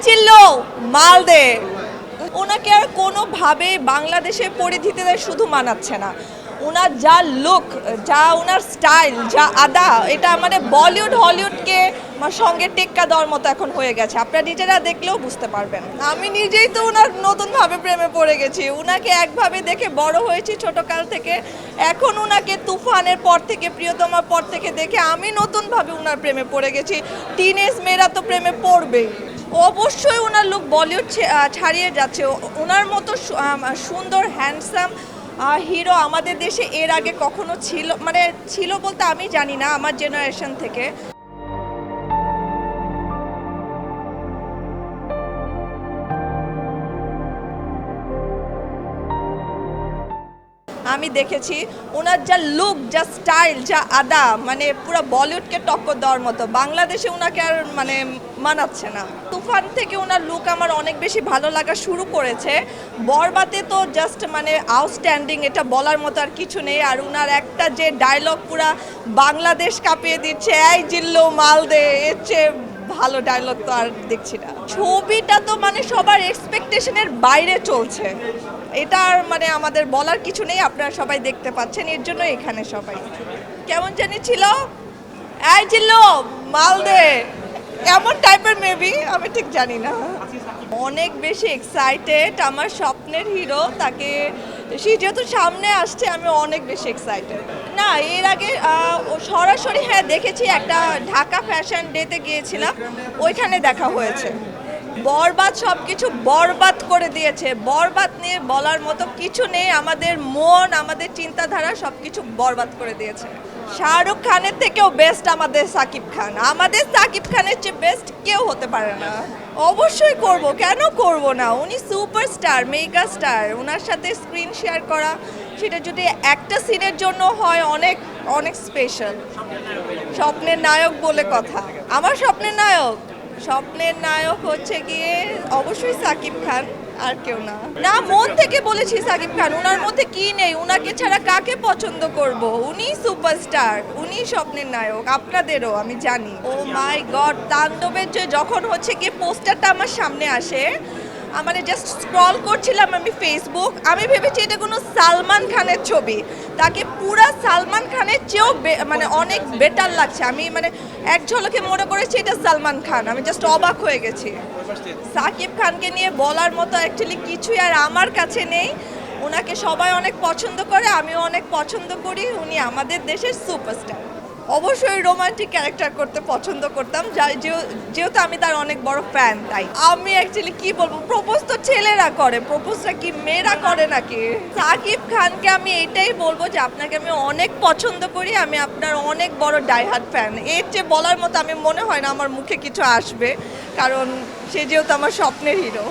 চিল্লো মাল দে। ওনাকে আর কোনোভাবে বাংলাদেশের পরিধিতে শুধু মানাচ্ছে না, ওনার যা লুক, যা ওনার স্টাইল, যা আদা, এটা মানে বলিউড হলিউডকে সঙ্গে টেক্কা দেওয়ার মতো এখন হয়ে গেছে। আপনারা নিজেরা দেখলেও বুঝতে পারবেন। আমি নিজেই তো ওনার নতুনভাবে প্রেমে পড়ে গেছি। ওনাকে একভাবে দেখে বড় হয়েছি ছোটকাল থেকে, এখন ওনাকে তুফানের পর থেকে, প্রিয়তমার পর থেকে দেখে আমি নতুনভাবে ওনার প্রেমে পড়ে গেছি। টিনেজ মেয়েরা তো প্রেমে পড়বেই। অবশ্যই ওনার লুক বলিউড ছাড়িয়ে যাচ্ছে। ওনার মতো সুন্দর হ্যান্ডসাম হিরো আমাদের দেশে এর আগে কখনো ছিল, মানে ছিল বলতে আমি জানি না আমার জেনারেশন থেকে। আমি দেখেছি ওনার যা লুক, যা স্টাইল, যা আদা, মানে পুরো বলিউডকে টক্কর দেওয়ার মতো। বাংলাদেশে ওনাকে আর মানে মানাচ্ছে না। তুফান থেকে ওনার লুক আমার অনেক বেশি ভালো লাগা শুরু করেছে। বরবাতে তো জাস্ট মানে আউটস্ট্যান্ডিং, এটা বলার মতো আর কিছু নেই। আর ওনার একটা যে ডায়লগ পুরা বাংলাদেশ কাঁপিয়ে দিচ্ছে, এই জিল্লো মাল দে, এর চেয়ে ভালো ডায়লগ তো আর দেখছি না। ছবিটা তো মানে সবার এক্সপেকটেশনের বাইরে চলছে, এটা আর মানে আমাদের বলার কিছু নেই। আপনারা সবাই দেখতে পাচ্ছেন, এর জন্য এখানে সবাই। কেমন জানি ছিল, এই জিল্লো মাল দে, এমন টাইপের মেবি, আমি ঠিক জানি না। অনেক বেশি এক্সাইটেড, আমার স্বপ্নের হিরো, তাকে সে যেহেতু সামনে আসছে আমি অনেক বেশি এক্সাইটেড। না, এর আগে সরাসরি হ্যাঁ দেখেছি, একটা ঢাকা ফ্যাশন ডেতে গিয়েছিলাম, ওইখানে দেখা হয়েছে। বরবাদ সব কিছু বরবাদ করে দিয়েছে। বরবাদ নিয়ে বলার মতো কিছু নেই। আমাদের মন, আমাদের চিন্তাধারা সব কিছু বরবাদ করে দিয়েছে। শাহরুখ খানের থেকেও বেস্ট আমাদের সাকিব খান। আমাদের সাকিব খানের চেয়ে বেস্ট কেউ হতে পারে না। অবশ্যই করব, কেন করব না? উনি সুপারস্টার, মেগা স্টার। ওনার সাথে স্ক্রিন শেয়ার করা, সেটা যদি একটা সিনের জন্য হয়, অনেক অনেক স্পেশাল। স্বপ্নের নায়ক বলে কথা। আমার স্বপ্নের নায়ক হচ্ছে গিয়ে অবশ্যই সাকিব খান, আর কেউ না। না, মন থেকে বলেছি সাকিব খান। ওনার মধ্যে কি নেই? ওনাকে ছাড়া কাকে পছন্দ করব? উনি সুপারস্টার, উনি স্বপ্নের নায়ক, আপনাদেরও আমি জানি। ও মাই গড, তাণ্ডবের যখন হচ্ছে গিয়ে পোস্টারটা আমার সামনে আসে, মানে জাস্ট স্ক্রল করছিলাম আমি ফেসবুক, আমি ভেবেছি এটা কোনো সালমান খানের ছবি। তাকে পুরা সালমান খানের চেয়েও মানে অনেক বেটার লাগছে। আমি মানে এক ঝলকে মনে করেছি এটা সালমান খান। আমি জাস্ট অবাক হয়ে গেছি। সাকিব খানকে নিয়ে বলার মতো অ্যাকচুয়ালি কিছুই আর আমার কাছে নেই। ওনাকে সবাই অনেক পছন্দ করে, আমিও অনেক পছন্দ করি। উনি আমাদের দেশের সুপারস্টার। অবশ্যই রোমান্টিক ক্যারেক্টার করতে পছন্দ করতাম, যেহেতু আমি তার অনেক বড় ফ্যান। তাই আমি অ্যাকচুয়ালি কি বলবো, প্রপোজ তো ছেলেরা করে, প্রপোজটা কি মেয়েরা করে নাকি? সাকিব খানকে আমি এটাই বলবো যে আপনাকে আমি অনেক পছন্দ করি, আমি আপনার অনেক বড় ডাইহার্ট ফ্যান। এর চেয়ে বলার মতো আমি মনে হয় না আমার মুখে কিছু আসবে, কারণ সে যেহেতু আমার স্বপ্নের হিরো।